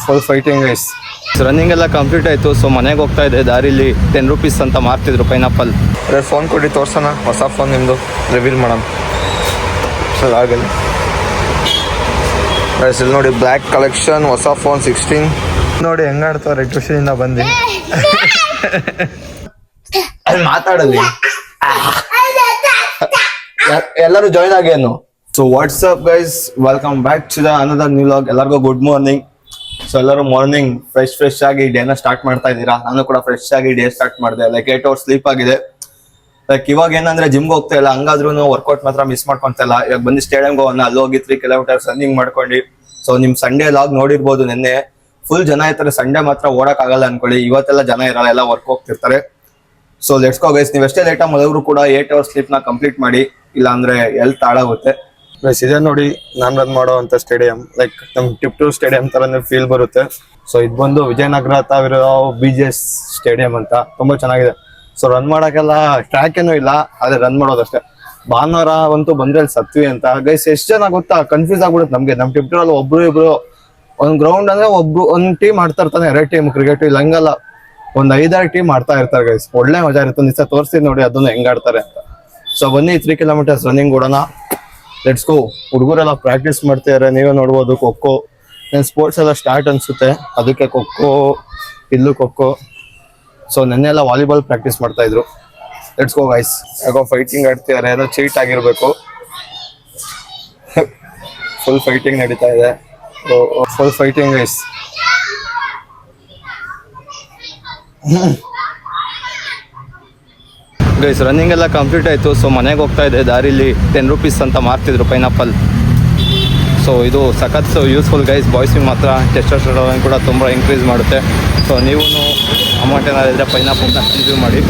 Full fighting guys. Running ಎಲ್ಲ complete ಆಯಿತು. So ಮನೆಗೆ ಹೋಗ್ತಾ ಇದೆ, ದಾರಿಲಿ 10 ರೂಪೀಸ್ ಅಂತ ಮಾರ್ತಿದ್ರು ಪೈನಾಪಲ್. ಅದೇ ಫೋನ್ ಕೊಡಿ ತೋರ್ಸೋಣ, ಹೊಸ ಫೋನ್ ನಿಮ್ಮದು ರಿವೀಲ್ ಮಾಡೋಣ. ಸರ್ ಆಗಲಿ ಗೈಸ್, ಇಲ್ಲಿ ನೋಡಿ ಬ್ಲ್ಯಾಕ್ ಕಲೆಕ್ಷನ್ ಹೊಸ ಫೋನ್ 16 ನೋಡಿ ಹೆಂಗೆ ಆಡ್ತಾವ್ರೆ ಟ್ಯೂಷನಿಂದ ಬಂದು. ಅಲ್ಲಿ ಮಾತಾಡಲಿ, ಎಲ್ಲರೂ ಜಾಯ್ನ್ ಆಗೇನು. So what's up guys, welcome back to the another new vlog. ಎಲ್ಲರಿಗೂ ಗುಡ್ ಮಾರ್ನಿಂಗ್. ಸೊ ಎಲ್ಲರೂ ಮಾರ್ನಿಂಗ್ ಫ್ರೆಶ್ ಆಗಿ ಡೇನ ಸ್ಟಾರ್ಟ್ ಮಾಡ್ತಾ ಇದ್ದೀರಾ. ನಾನು ಕೂಡ ಫ್ರೆಶ್ ಆಗಿ ಡೇ ಸ್ಟಾರ್ಟ್ ಮಾಡಿದೆ. ಲೈಕ್ 8 hours ಸ್ಲೀಪ್ ಆಗಿದೆ. ಲೈಕ್ ಇವಾಗ ಏನಂದ್ರೆ ಜಿಮ್ಗೆ ಹೋಗ್ತಾ ಇಲ್ಲ, ಹಂಗಾದ್ರೂ ವರ್ಕೌಟ್ ಮಾತ್ರ ಮಿಸ್ ಮಾಡ್ಕೊಂತ ಇಲ್ಲ. ಇವಾಗ ಬಂದು ಸ್ಟೇಡಿಯಂಗೆ ಹೋಗೋಣ, ಅಲ್ಲಿ ಹೋಗಿ 3 kilometers ರನ್ನಿಂಗ್ ಮಾಡ್ಕೊಂಡು. ಸೊ ನಿಮ್ ಸಂಡೇ ಲಾಗ್ ನೋಡಿರ್ಬೋದು, ನಿನ್ನೆ ಫುಲ್ ಜನ ಇರ್ತಾರೆ. ಸಂಡೇ ಮಾತ್ರ ಓಡಕ್ ಆಗಲ್ಲ ಅನ್ಕೊಳ್ಳಿ. ಇವತ್ತೆಲ್ಲ ಜನ ಇರಲ್ಲ, ಎಲ್ಲ ವರ್ಕ್ ಹೋಗ್ತಿರ್ತಾರೆ. So let's go guys. ನೀವು ಎಷ್ಟೇ ಲೇಟ್ ಆಗಿ ಮಲಗಿದ್ರು ಕೂಡ 8 hours ಸ್ಲೀಪ್ ನ ಕಂಪ್ಲೀಟ್ ಮಾಡಿ, ಇಲ್ಲ ಅಂದ್ರೆ ಎಲ್ಲಿ ತಾಳಾಗುತ್ತೆ. ಗೈಸ್ ಇದೆ ನೋಡಿ ನಾನ್ ರನ್ ಮಾಡೋ ಅಂತ ಸ್ಟೇಡಿಯಂ. ಲೈಕ್ ನಮ್ ಟಿಪ್ಟೂರ್ ಸ್ಟೇಡಿಯಂ ತರನೇ ಫೀಲ್ ಬರುತ್ತೆ. ಸೊ ಇದು ಬಂದು ವಿಜಯನಗರ ತಾವಿರೋ BGS ಸ್ಟೇಡಿಯಂ ಅಂತ, ತುಂಬಾ ಚೆನ್ನಾಗಿದೆ. ಸೊ ರನ್ ಮಾಡಕ್ಕೆಲ್ಲ ಟ್ರ್ಯಾಕ್ ಏನೂ ಇಲ್ಲ, ಆದ್ರೆ ರನ್ ಮಾಡೋದಷ್ಟೇ. ಭಾನುವಾರ ಅಂತೂ ಬಂದ್ರೆ ಅಲ್ಲಿ ಸತ್ವಿ ಅಂತ. ಗೈಸ್ ಎಷ್ಟು ಜನ ಗೊತ್ತಾ, ಕನ್ಫ್ಯೂಸ್ ಆಗ್ಬಿಡುತ್ತೆ ನಮ್ಗೆ. ನಮ್ ಟಿಪ್ಟೂರಲ್ಲಿ ಒಬ್ರು ಇಬ್ರು ಒಂದ್ ಗ್ರೌಂಡ್ ಅಂದ್ರೆ ಒಂದ್ ಟೀಮ್ ಆಡ್ತಾ ಇರ್ತಾನೆ, 2 ಟೀಮ್ ಕ್ರಿಕೆಟ್. ಇಲ್ಲ ಹಂಗಲ್ಲ, ಒಂದ್ 5-6 ಟೀಮ್ ಆಡ್ತಾ ಇರ್ತಾರೆ ಗೈಸ್. ಒಳ್ಳೆ ಮಜಾ ಇರುತ್ತೆ. ನಿಜ ತೋರಿಸ್ತೀನಿ ನೋಡಿ ಅದನ್ನ ಹೆಂಗ್ ಆಡ್ತಾರೆ ಅಂತ. ಸೊ ಬನ್ನಿ 3 kilometers ರನ್ನಿಂಗ್ ಓಡೋಣ. Let's go. ಹುಡುಗರೆಲ್ಲ ಪ್ರಾಕ್ಟೀಸ್ ಮಾಡ್ತಿದ್ದಾರೆ, ನೀವೇ ನೋಡ್ಬೋದು. ಖೋಖೋ ಸ್ಪೋರ್ಟ್ಸ್ ಎಲ್ಲ ಸ್ಟಾರ್ಟ್ ಅನ್ಸುತ್ತೆ, ಅದಕ್ಕೆ ಖೋಖೋ, ಇಲ್ಲೂ ಖೋಖೋ. ಸೊ ನೆನ್ನೆ ಎಲ್ಲ ವಾಲಿಬಾಲ್ ಪ್ರಾಕ್ಟೀಸ್ ಮಾಡ್ತಾ ಇದ್ರು. Let's go guys. ಯಾಕೋ ಫೈಟಿಂಗ್ ಆಡ್ತಿದ್ದಾರೆ, ಏನೋ ಚೀಟ್ ಆಗಿರ್ಬೇಕು. ಫುಲ್ ಫೈಟಿಂಗ್ ನಡೀತಾ ಇದೆ. Full fighting guys. Guys running ಎಲ್ಲ ಕಂಪ್ಲೀಟ್ ಆಯಿತು. ಸೊ ಮನೆಗೆ ಹೋಗ್ತಾ ಇದೆ, ದಾರಿಲಿ 10 ರೂಪೀಸ್ ಅಂತ ಮಾರ್ತಿದ್ರು ಪೈನಾಪಲ್. ಸೊ ಇದು ಸಖತ್ ಯೂಸ್ಫುಲ್ ಗೈಸ್. ಬಾಯ್ಸಿಗೆ ಮಾತ್ರ ಟೆಸ್ಟೋಸ್ಟೆರಾನ್ ಕೂಡ ತುಂಬ ಇನ್ಕ್ರೀಸ್ ಮಾಡುತ್ತೆ. ಸೊ ನೀವು ಅಮೌಂಟ್ ಏನಾದ್ರು ಇದ್ದರೆ ಪೈನಾಪಲ್ನ ಕನ್ಸ್ಯೂಮ್ ಮಾಡಿ.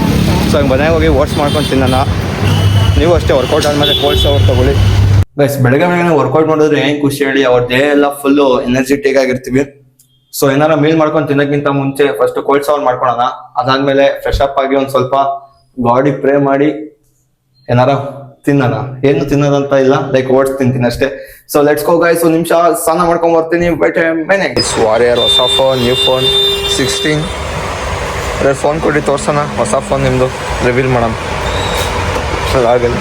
ಸೊ ಹಂಗೆ ಮನೆಗೆ ಹೋಗಿ ಓಟ್ಸ್ ಮಾಡ್ಕೊಂಡು ತಿನ್ನೋಣ. ನೀವು ಅಷ್ಟೇ ವರ್ಕೌಟ್ ಆದಮೇಲೆ ಕೋಲ್ಡ್ ಶವರ್ ತಗೊಳ್ಳಿ ಗೈಸ್. ಬೆಳಗ್ಗೆ ವರ್ಕೌಟ್ ಮಾಡಿದ್ರೆ ಏನು ಖುಷಿ ಹೇಳಿ. ಅವ್ರ ಡೇ ಎಲ್ಲ ಫುಲ್ಲು ಎನರ್ಜೆಟಿಕ್ ಆಗಿರ್ತೀವಿ. ಸೊ ಏನಾರ ಮೀಲ್ ಮಾಡ್ಕೊಂಡು ತಿನ್ನೋಕ್ಕಿಂತ ಮುಂಚೆ ಫಸ್ಟ್ ಕೋಲ್ಡ್ ಶವರ್ ಮಾಡ್ಕೊಳ್ಳೋಣ. ಅದಾದ್ಮೇಲೆ ಫ್ರೆಶ್ ಅಪ್ ಆಗಿ ಒಂದು ಸ್ವಲ್ಪ ಗಾಡಿ ಪ್ರೇ ಮಾಡಿ ಏನಾರ ತಿನ್ನೋಣ. ಏನು ತಿನ್ನೋದಂತ ಇಲ್ಲ, ಲೈಕ್ ಓಟ್ಸ್ ತಿಂತೀನಿ ಅಷ್ಟೇ. So let's go guys. ಒಂದು ನಿಮಿಷ ಸ್ನಾನ ಮಾಡ್ಕೊಂಡ್ ಬರ್ತೀನಿ. ಮನೆ ವಾರಿಯರ್ ಹೊಸ ಫೋನ್, ನ್ಯೂ ಫೋನ್ 16. ಅದೇ ಫೋನ್ ಕೊಡಿ ತೋರ್ಸೋಣ, ಹೊಸ ಫೋನ್ ನಿಮ್ಮದು ರಿವೀಲ್ ಮಾಡೋಣ. ಆಗಲಿ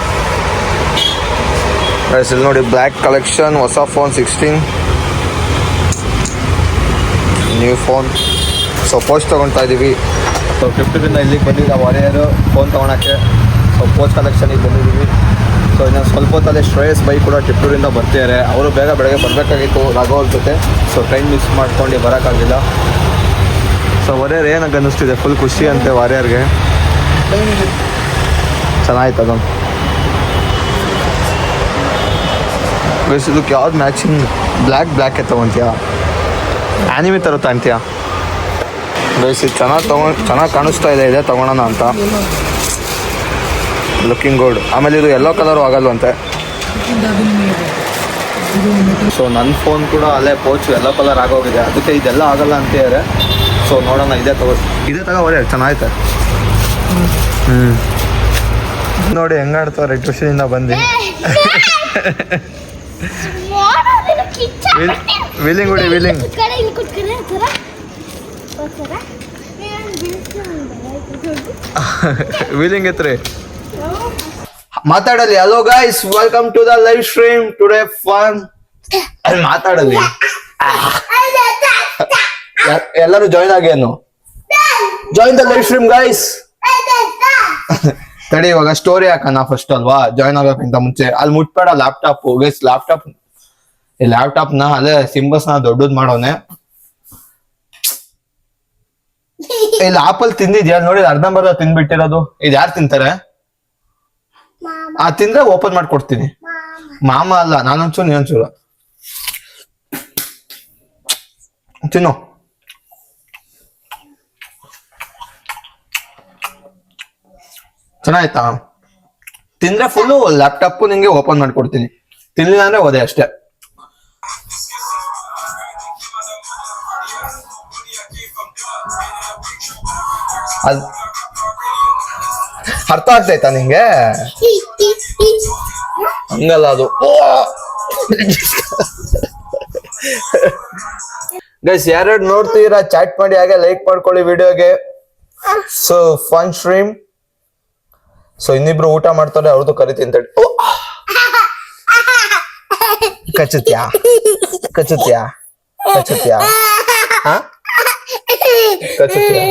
ಗೈಸ್, ಇಲ್ಲಿ ನೋಡಿ ಬ್ಲ್ಯಾಕ್ ಕಲೆಕ್ಷನ್ ಹೊಸ phone 16 new phone. So post ತೊಗೊಳ್ತಾ ಇದ್ದೀವಿ. ಸೊ ಟಿಪ್ಟೂರಿಂದ ಇಲ್ಲಿಗೆ ಬಂದಿದ್ದ ವಾರಿಯರು ಫೋನ್ ತೊಗೊಳಕ್ಕೆ. ಸೊ ಪೋಸ್ಟ್ ಕಲೆಕ್ಷನಿಗೆ ಬಂದಿದ್ದೀವಿ. ಸೊ ಇನ್ನೊಂದು ಸ್ವಲ್ಪ ಹೊತ್ತಲ್ಲೇ ಶ್ರೇಯಸ್ ಬೈ ಕೂಡ ಟಿಪ್ಟೂರಿಂದ ಬರ್ತಿದ್ದಾರೆ. ಅವರು ಬೇಗ ಬೆಳಗ್ಗೆ ಬರಬೇಕಾಗಿತ್ತು ರಾಘವ್ ಜೊತೆ. ಸೊ ಟ್ರೈನ್ ಮಿಸ್ ಮಾಡ್ಕೊಂಡು ಬರೋಕ್ಕಾಗಲಿಲ್ಲ. ಸೊ ವಾರಿಯರ್ ಏನಾಗ ಅನ್ನಿಸ್ತಿದೆ, ಫುಲ್ ಖುಷಿ ಅಂತೆ ವಾರಿಯರ್ಗೆ. ಚೆನ್ನಾಯ್ತು ಅದೊಂದು. ಗೈಸ್ ಇದಕ್ಕೆ ಯಾವ್ದು ಮ್ಯಾಚಿಂಗ್ ಬ್ಲ್ಯಾಕ್ ತೊಗೊತೀಯಾ, ಆ್ಯನಿಮಿ ಥರ ತಾಂತೀಯಾ ಗೈಸ್? ಇದು ಚೆನ್ನಾಗಿ ಕಾಣಿಸ್ತಾ ಇದೆ, ಇದೇ ತೊಗೊಳೋಣ ಅಂತ. Looking good. ಆಮೇಲೆ ಇದು ಯೆಲ್ಲೋ ಕಲರು ಆಗಲ್ವಂತೆ. ಸೊ ನನ್ನ ಫೋನ್ ಕೂಡ ಅಲ್ಲೇ ಪೋಚು ಯೆಲ್ಲೋ ಕಲರ್ ಆಗೋಗಿದೆ, ಅದಕ್ಕೆ ಇದೆಲ್ಲ ಆಗಲ್ಲ ಅಂತಿದ್ದಾರೆ. ಸೊ ನೋಡೋಣ, ಇದೇ ತಗೋರಿ, ಚೆನ್ನಾಯ್ತು. ನೋಡಿ ಹೆಂಗೆ ಆಡ್ತಾರೆ ಟ್ಯೂಷನಿಂದ ಬಂದು. ವೀಲಿಂಗ್ ಹೊಡಿ, ವೀಲಿಂಗ್ ವೀಲಿಂಗ್ ಎತ್ರಿ ಮಾತಾಡಲಿ. Hello guys, welcome to the live stream. Today fun. ಅಲ್ಲಿ ಮಾತಾಡಲಿ, ಎಲ್ಲರೂ ಜಾಯ್ನ್ ಆಗೇನು. Join the live stream guys. ತಡಿ, ಇವಾಗ ಸ್ಟೋರಿ ಹಾಕೋಣ ಫಸ್ಟ್ ಅಲ್ವಾ, ಜಾಯ್ನ್ ಆಗೋಕ್ಕಿಂತ ಮುಂಚೆ. ಅಲ್ಲಿ ಮುಟ್ಬೇಡ ಲ್ಯಾಪ್ಟಾಪ್ ಗೈಸ್. ಲ್ಯಾಪ್ಟಾಪ್ನ ಅದೇ ಸಿಂಬಲ್ಸ್ನ ದೊಡ್ಡದ್ ಮಾಡೋನೆ. ಇಲ್ಲಿ ಆಪಲ್ ತಿಂದಿದ್ಯಾ ನೋಡಿ, ಅರ್ಧಂಬರ್ಧ ತಿಂದ್ಬಿಟ್ಟಿರೋದು. ಇದು ಯಾರು ತಿಂತಾರೆ? ತಿಂದ್ರೆ ಓಪನ್ ಮಾಡ್ಕೊಡ್ತೀನಿ. ಮಾಮ ಅಲ್ಲ, ನಾನೊಂಚೂರು ನೀನೊಂಚೂರು ತಿನ್ನು. ಚೆನ್ನಾಯ್ತಾ? ತಿಂದ್ರೆ ಫುಲ್ಲು ಲ್ಯಾಪ್ಟಾಪ್ ನಿಂಗೆ ಓಪನ್ ಮಾಡ್ಕೊಡ್ತೀನಿ. ತಿನ್ಲಿಲ್ಲ ಅಂದ್ರೆ ಹೋದೆ ಅಷ್ಟೇ. ಅರ್ಥ ಆಗ್ತೈತಾ ನಿಂಗೆ? ಹಂಗಲ್ಲ ಅದು. ಗೈಸ್ ಯಾರ್ಯಾರು ನೋಡ್ತೀರಾ ಚಾಟ್ ಮಾಡಿ ಹಾಗೆ ಲೈಕ್ ಮಾಡ್ಕೊಳ್ಳಿ ವಿಡಿಯೋಗೆ. So fun stream. ಸೊ ಇನ್ನಿಬ್ರು ಊಟ ಮಾಡ್ತಾರೆ, ಅವ್ರದ್ದು ಕರಿತೀನಿ ತಡಿ. ಕಚ್ಚುತ್ಯಾ ಕಚ್ಚುತ್ಯಾ ಕಚ್ಚುತ್ಯಾ ಹಾ ಕಚ್ಚುತ್ಯಾ.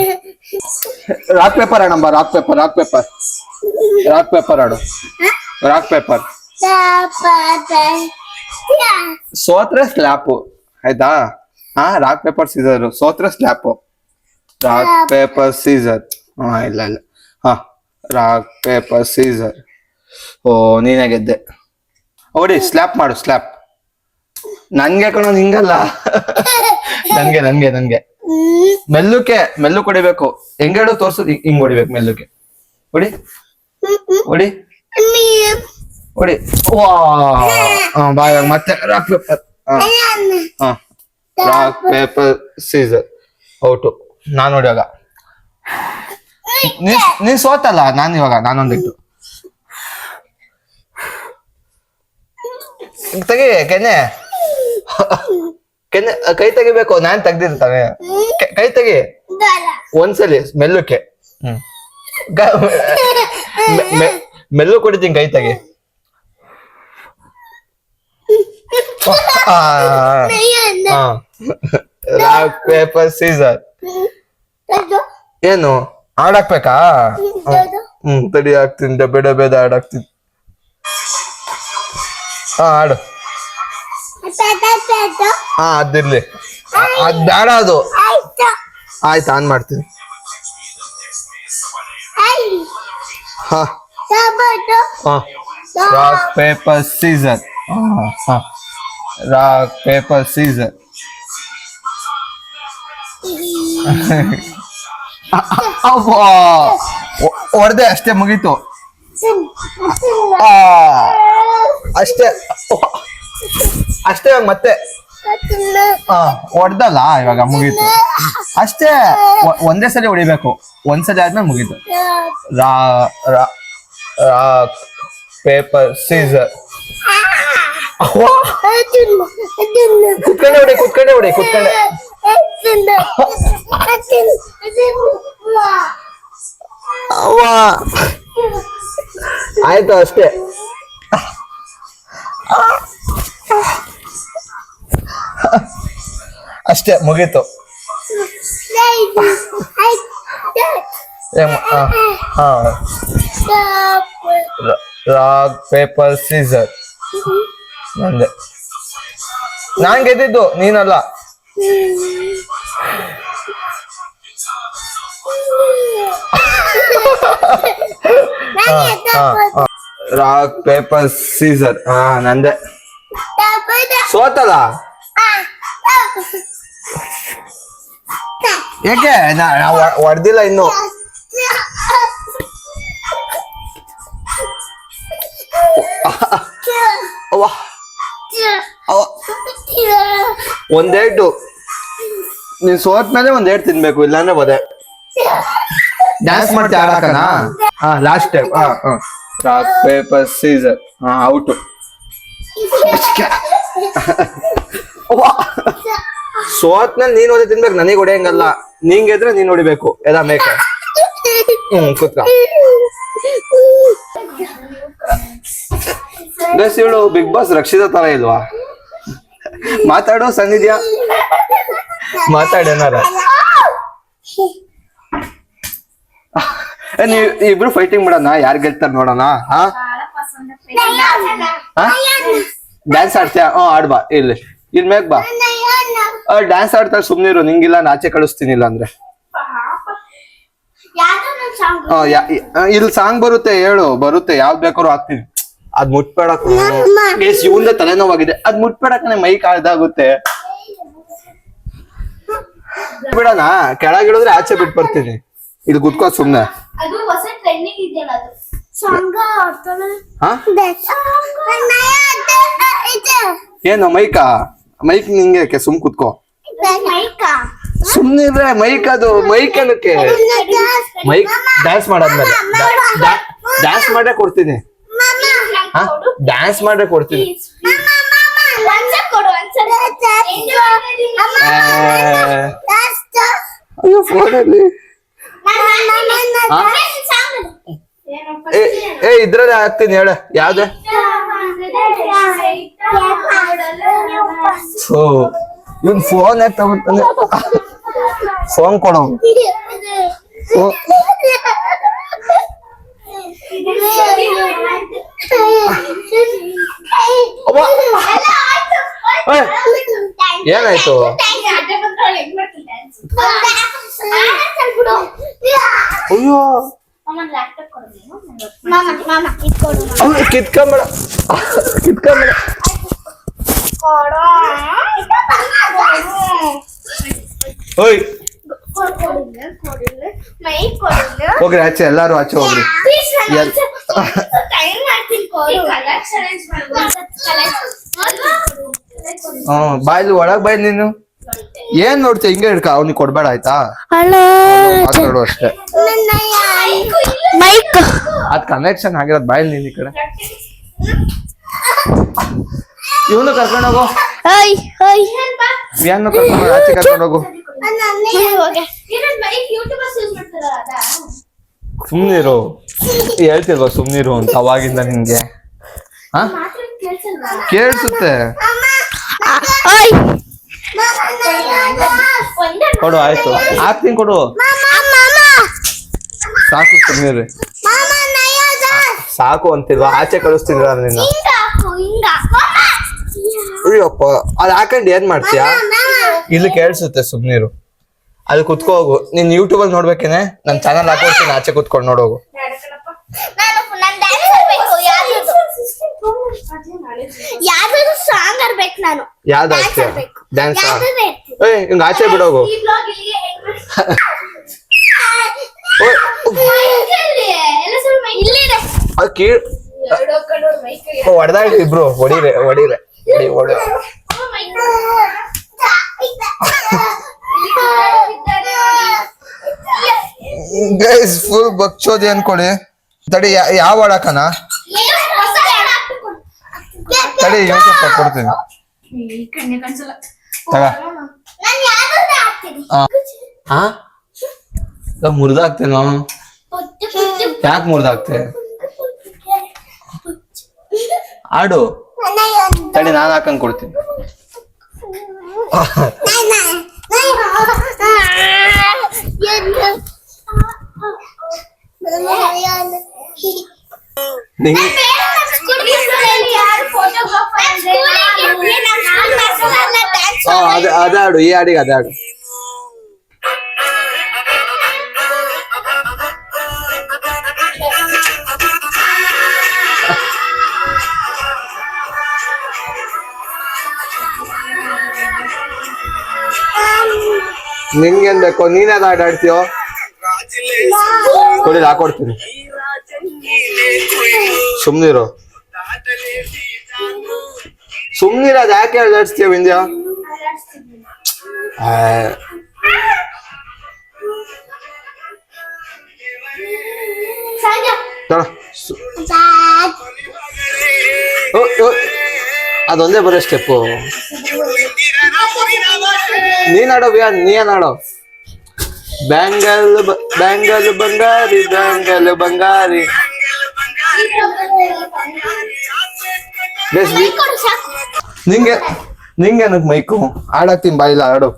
ರಾಕ್ ಪೇಪರ್ ಆಡಂಬ. Rock paper rock paper rock paper ಆಡು. ರಾಕ್ ಪೇಪರ್ ಸೋತ್ರೆ ಸ್ಲ್ಯಾಪು ಆಯ್ತಾ. ಹಾ ರಾಕ್ ಪೇಪರ್ ಸೀಸರ್. ಸೋತ್ರೆ ಸ್ಲ್ಯಾಪು. Rock paper scissor. ಹಾ ಇಲ್ಲ ಇಲ್ಲ. ಹಾ ರಾಕ್ ಪೇಪರ್ ಸೀಸರ್. ಓ ನೀನೇ ಗೆದ್ದೆ. ಓಡಿ ಸ್ಲ್ಯಾಪ್ ಮಾಡು. ಸ್ಲ್ಯಾಪ್ ನನ್ಗೆ ಕಣೋ, ನಿಂಗಲ್ಲ. ನನ್ಗೆ ನನ್ಗೆ ನನ್ಗೆ ಮೆಲ್ಲುಕೆ ಮೆಲ್ಲು ಹೊಡಿಬೇಕು. ಹೆಂಗ್ ಹೇಳು ತೋರ್ಸು. ಹಿಂಗ್ ಹೊಡಿಬೇಕು ಮೆಲ್ಲುಕೆ. ಹೊಡಿ ಹೊಡಿ ಹೊಡಿ. ವಾ ಬಾಯ್. ಮತ್ತೆ rock paper. Rock paper scissor out. ನಾನ್ ನೋಡಿವಾಗ ನೀನ್ ಸೋತಲ್ಲ. ನಾನು ಇವಾಗ ನಾನೊಂದಿಟ್ಟು ತೆಗಿ. ಕೆನ್ನೆ ಕೆನ್ನೆ ಕೈ ತೆಗಿಬೇಕು. ನಾನ್ ತೆಗ್ದಿರ್ತಾನೆ. ಕೈ ತೆಗಿ ಒಂದ್ಸಲಿ ಮೆಲ್ಲುಕೆ. ಮೆಲ್ಲು ಕೊಡಿತೀನಿ. ಕೈ ತೆಗಿ. Rock paper scissor. ಏನು ಆಡಾಕ್ಬೇಕಾ? ತಡಿ ಹಾಕ್ತೀನಿ. ಡಬ್ಬೆ ಡಬ್ಬೆದ ಆಡಾಕ್ತೀನಿ. ಹಾ ಆಡು. ಹಾ ಅದಿರ್ಲಿ. ಅದ್ ಬೇಡ ಅದು. ಆಯ್ತು ಆನ್ ಮಾಡ್ತೀನಿ. ಹಾ ಹಾ ರಾಕ್ ಪೇಪರ್ ಸೀಸರ್. ಹಾ ರಾಕ್ ಪೇಪರ್ ಸೀಸರ್. ಹೊಡೆದೆ ಅಷ್ಟೇ, ಮುಗೀತು ಅಷ್ಟೇ ಅಷ್ಟೇ. ಮತ್ತೆ ಹೊಡ್ದಲ್ಲ ಇವಾಗ ಮುಗೀತು ಅಷ್ಟೇ. ಒಂದೇ ಸಲ ಹೊಡಿಬೇಕು. ಒಂದ್ಸಲಿ ಆದ್ಮೇಲೆ ಮುಗೀತು. Rock paper Caesar. ಕುತ್ಕೊಂಡೆ ಹೊಡಿ. ಕುತ್ಕೊಂಡೆ ಹೊಡಿ. ಕುತ್ಕೊಂಡೆ. ಆಯ್ತು ಅಷ್ಟೇ. ಅಷ್ಟೇ ಮುಗೀತು. Rock paper scissor. ನಂದೆ. ನಾನ್ ಗೆದ್ದಿದ್ದು, ನೀನಲ್ಲ. Rock paper scissor. ಹಾ ನಂದೆ. ಸೋತಲ್ಲ. ಯಾಕೆ ಹೊಡ್ದಿಲ್ಲ ಇನ್ನು. ಒಂದೇಟು. ನೀನ್ ಸೋತ್ಮೇಲೆ ಒಂದೇಟು ತಿನ್ಬೇಕು, ಇಲ್ಲಾಂದ್ರೆ ಬದೇ. ಡ್ಯಾನ್ಸ್ ಮಾಡ್ತಿ ಆಡಕನ. ಹಾ last time. Rock paper scissor. ಹಾ ಔಟು. ಸೋತ್ಮೇಲೆ ನೀನ್ ಓದಿ ತಿನ್ಬೇಕು, ನನಗೆ ಹೊಡೆಯಂಗಲ್ಲ. ನೀನ್ ಗೆದ್ರೆ ನೀನ್ ಹೊಡಿಬೇಕು. ಎಲ್ಲ ಮೇಕ. ಕೂತ್ಕ. ಗೈಸ್ ಇವಳು ಬಿಗ್ ಬಾಸ್ ರಕ್ಷಿತಾ ತರ ಇಲ್ವಾ? ಮಾತಾಡೋ ಸಂಗಿದ್ಯಾ? ಮಾತಾಡೇನಾರ. ನೀವ್ ಇಬ್ರು ಫೈಟಿಂಗ್ ಮಾಡೋಣ, ಯಾರು ಗೆಲ್ತಾರ ನೋಡೋಣ. ಡ್ಯಾನ್ಸ್ ಆಡ್ತೀಯಾ? ಆಡ್ಬಾ. ಇಲ್ಲಿ ಮೇಕ್ ಬಾ. ಡ್ಯಾನ್ಸ್ ಆಡ್ತಾರೆ, ಸುಮ್ನಿರು. ನಿಂಗಿಲ್ಲ ಆಚೆ ಕಳಿಸ್ತೀನಿ. ಇಲ್ಲ ಅಂದ್ರೆ ಇಲ್ಲಿ ಸಾಂಗ್ ಬರುತ್ತೆ, ಹೇಳು. ಬರುತ್ತೆ, ಯಾವ್ದು ಬೇಕಾದ್ರು ಹಾಕ್ತೀನಿ. ಅದ್ ಮುಟ್ಬೇಡಕ್. ಇವಂದ ತಲೆನೋವಾಗಿದೆ. ಅದ್ ಮುಟ್ಬೇಡಕ್. ಮೈ ಕಾಯ್ದಾಗುತ್ತೆ. ಬಿಡೋಣ. ಕೆಳಗಿಳಿದ್ರೆ ಆಚೆ ಬಿಟ್ಟು ಬರ್ತೀನಿ. ಇಲ್ಲಿ ಕುತ್ಕೋ ಸುಮ್ನೆ. ಏನು ಮೈಕಾ? ಮೈಕ್ ನಿಂಗೆ ಸುಮ್ ಕುತ್ಕೋ. ಸುಮ್ನಿದ್ರೆ ಮೈಕ್. ಅದು ಮೈಕ್ ಏನಕ್ಕೆ? ಮೈಕ್ ಡ್ಯಾನ್ಸ್ ಮಾಡಾದ್ಮೇಲೆ ಡ್ಯಾನ್ಸ್ ಮಾಡೇ ಕೊಡ್ತೀನಿ. ಡ್ಯಾನ್ಸ್ ಮಾಡೇ ಕೊಡ್ತೀನಿ. ಅಯ್ಯೋ ಫೋನಲ್ಲಿ ಏ ಇದ್ರಲ್ಲಿ ಹಾಕ್ತೀನಿ ಹೇಳ ಯಾವ್ದು ಇವನ್ ಫೋನ್ ಯಾಕೆ ತಗೊಂತಾನೆ ಫೋನ್ ಕೊಡೋ ಏನಾಯ್ತು ಅಯ್ಯೋ ಕಿತ್ಕೊಂಬೇಡ ಓಯ್ ಹೋಗ್ರಿ ಆಚೆ ಎಲ್ಲಾರು ಆಚೆ ಹೋಗ್ರಿ ಬಾಯ್ಲಿ ಒಳಗ್ ಬಾಯ್ ನೀನು ಏನ್ ನೋಡ್ತೀಯ ಹಿಂಗೆ ಹಿಡ್ಕ ಅವ್ನಿಗೆ ಕೊಡ್ಬೇಡ ಆಯ್ತಾ ಮಾತಾಡು ಅಷ್ಟೇ ಅದ್ ಕನೆಕ್ಷನ್ ಆಗಿರೋದ್ ಬಾಯ್ಲಿ ನೀನ್ ಈ ಕಡೆ ಇವನು ಕರ್ಕೊಂಡು ಹೋಗು ಏನು ಕರ್ಕೊಂಡು ಆಚೆ ಕರ್ಕೊಂಡು ಹೋಗು ಸುಮ್ನಿರು ಹೇಳ್ತಿಲ್ವಾ ಸುಮ್ನಿರು ಅಂತ ಅವಾಗಿಂದ ನಿನ್ಗೆ ಕೇಳಿಸುತ್ತೆ ಕೊಡು ಆಯ್ತು ಹಾಕ್ತೀನಿ ಕೊಡು ಸಾಕು ಸುಮ್ನಿರಿ ಸಾಕು ಅಂತಿಲ್ವಾ ಆಚೆ ಕಳಿಸ್ತಿದ್ರ ನಿನ್ನ ಅಯ್ಯಪ್ಪ ಅದ್ ಹಾಕೊಂಡ್ ಏನ್ ಮಾಡ್ತೀಯಾ ಇಲ್ಲಿ ಕೇಳಿಸುತ್ತೆ ಸುಮ್ನಿರು ಅಲ್ಲಿ ಕುತ್ಕೋ ಹೋಗು ನೀನ್ ಯೂಟ್ಯೂಬ್ ಅಲ್ಲಿ ನೋಡ್ಬೇಕೇನೆ ನನ್ ಚಾನಲ್ ಹಾಕೊಡ್ತೀನಿ ಆಚೆ ಕುತ್ಕೊಂಡು ನೋಡೋಗು ಯಾವ್ದು ಡ್ಯಾನ್ಸ್ ಹಿಂಗ ಆಚೆ ಬಿಡೋಗು ಹೊಡೆದಾಡಿ ಇಬ್ರು ಹೊಡಿರೆ ಗೈಸ್ ಫುಲ್ ಬಕ್ಚೋದಿ ಅನ್ಕೊಡಿ ತಡಿ ಯಾವ ಹಾಕನ ತಡಿ ಸ್ವಲ್ಪ ಕೊಡ್ತೀನಿ ಮುರಿದಾಕ್ತೇನೋ ಯಾಕೆ ಮುರಿದಾಕ್ತೆ ಆಡು ತಡಿ ನಾನು ಹಾಕಂಗ್ ಕೊಡ್ತೀನಿ ಅದಾಡು ಈ ಹಾಡಿಗೆ ಅದಾಡು ನಿನ್ಗೇನ್ ಬೇಕು ನೀನೇದ್ ಆಟ ಆಡ್ತೀಯೋ ಕೊಡಿಲ್ಲ ಹಾಕೊಡ್ತೀನಿ ಸುಮ್ನಿರು ಅದ್ ಯಾಕೆ ಆಡ್ತೀಯ ವಿಂದ್ಯಾ ಅದೊಂದೇ ಬರೋ ಸ್ಟೆಪ್ಪು ನೀನ್ ಆಡೋ ನೀನ್ ಆಡೋ ಬ್ಯಾಂಗಲ್ ಬಂಗಾರಿ ನಿಂಗೆ ನನಗ್ ಮೈಕು ಆಡಾಕ್ತೀನಿ ಬಾಯಿಲ್ಲ ಆಡು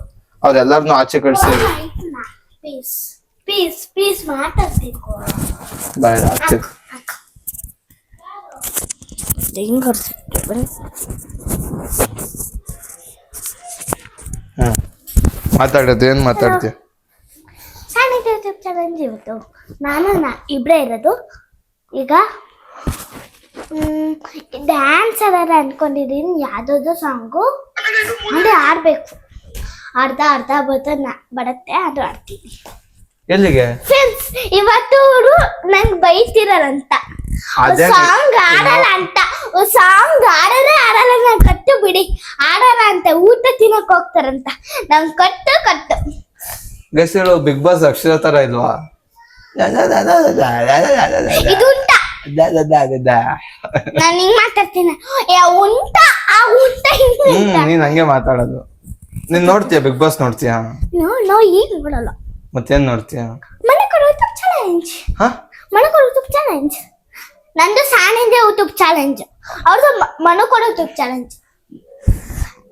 ಅವ್ರೆಲ್ಲಾರ್ನು ಆಚೆ ಕಳ್ಸಿ ಬಾಯ್ ಆಗ್ತೀನಿ ಮಾತಾಡೋದು ಏನ್ ಮಾತಾಡ್ತೀಯ ಯೂಟ್ಯೂಬ್ ಚಾಲೆಂಜ್ ಇವತ್ತು ನಾನು ಇಬ್ಬರೇ ಇರೋದು ಈಗ ಡ್ಯಾನ್ಸ್ ಎಲ್ಲ ಅನ್ಕೊಂಡಿದ್ದೀನಿ ಯಾವ್ದಾದ್ರು ಸಾಂಗು ಅಂದ್ರೆ ಆಡ್ಬೇಕು ಅರ್ಧ ಬರುತ್ತೆ ಅದು ಆಡ್ತೀನಿ ಎಲ್ಲಿಗೆ ಫ್ರೆಂಡ್ಸ್ ಇವತ್ತು ನಂಗೆ ಬೈತಿರಲ್ಲಂತ ಸಾಂಗ್ ಆಡಲ್ಲ ಅಂತ ಸಾಂಗ್ ಆಡಲ್ಲ ನಂಗೆ ಕಟ್ಟು ಬಿಡಿ ಆಡಲ್ಲ ಅಂತ ಊಟ ತಿನ್ನಕ್ ಹೋಗ್ತಾರಂತ ನಂಗೆ ಕಟ್ಟು ಗೈಸ್ ಬಿಗ್ ಬಾಸ್ ಅಕ್ಷರ ತರ ಇಲ್ವಾ ಇದು ಉಂಟ ನಾನು ಹಿಂಗ್ ಮಾತಾಡ್ತೀನಿ ಉಂಟ ಆ ಉಂಟ ನೀನ್ ಹಂಗೆ ಮಾತಾಡೋದು ನೀನ್ ನೋಡ್ತೀಯ ಬಿಗ್ ಬಾಸ್ ನೋಡ್ತೀಯಾ? ನೋ ಈಗ ನೋಡಲ್ಲ. ಮತ್ತೇನ್ ನೋಡ್ತೀಯ? ಮನಕೋರು ಯೂಟ್ಯೂಬ್ ಚಾಲೆಂಜ್. ಹಾ ಮನಕೋರು ಯೂಟ್ಯೂಬ್ ಚಾಲೆಂಜ್. ನಂದು ಸಾನಿಂದ ಯೂಟ್ಯೂಬ್ ಚಾಲೆಂಜ್, ಅವ್ರದ್ದು ಮನಕೋರು ಯೂಟ್ಯೂಬ್ ಚಾಲೆಂಜ್.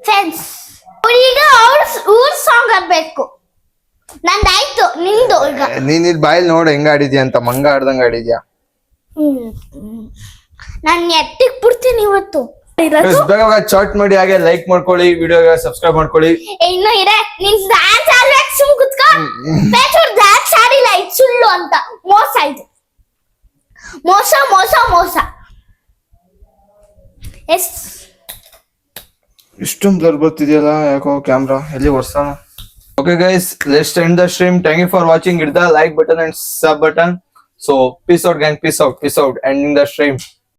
ಫ್ರೆಂಡ್ಸ್ ಈಗ ಊರ್ ಸಾಂಗ್ ಆಡ್ಬೇಕು. ನಂದಾಯ್ತು, ನಿಂದು ಈಗ. ನೀನ್ ಇಲ್ಲಿ ಬಾಯಲ್ಲಿ ನೋಡು ಹೆಂಗ ಆಡಿದ್ಯಾ ಅಂತ, ಮಂಗ ಆಡ್ದಂಗ ಆಡಿದ್ಯಾ. ನಾನು ಎಟ್ಟಿಗೆ ಬಿಡ್ತೀನಿ ಇವತ್ತು. ಬೇಗ ಚಾಟ್ ಮಾಡಿ, ಹಾಗೆ ಲೈಕ್ ಮಾಡ್ಕೊಳ್ಳಿ, ವಿಡಿಯೋಗೆ ಸಬ್ಸ್ಕ್ರೈಬ್ ಮಾಡ್ಕೊಳ್ಳಿ. ಇನ್ನು ಇರೇ ನಿನ್ ಡ್ಯಾನ್ಸ್ ಆಡ್ಬೇಕು, ಸುಮ್ ಕುತ್ಕೋ. ಡ್ಯಾನ್ಸ್ ಆಡಿಲ್ಲ, ಇದು ಸುಳ್ಳು ಅಂತ. ಮೋಸ ಇದು, ಮೋಸ ಮೋಸ ಮೋಸ. ಎಸ್ ಇಷ್ಟೊಂದು ಬ್ಲರ್ ಬರ್ತಿದೆಯಲ್ಲ ಯಾಕೋ ಕ್ಯಾಮ್ರಾ, ಎಲ್ಲಿ ವರ್ಷಾನ. Okay guys, let's end the stream. Thank you for watching. Hit the like button and sub button. So peace out gang, peace out, ending the stream.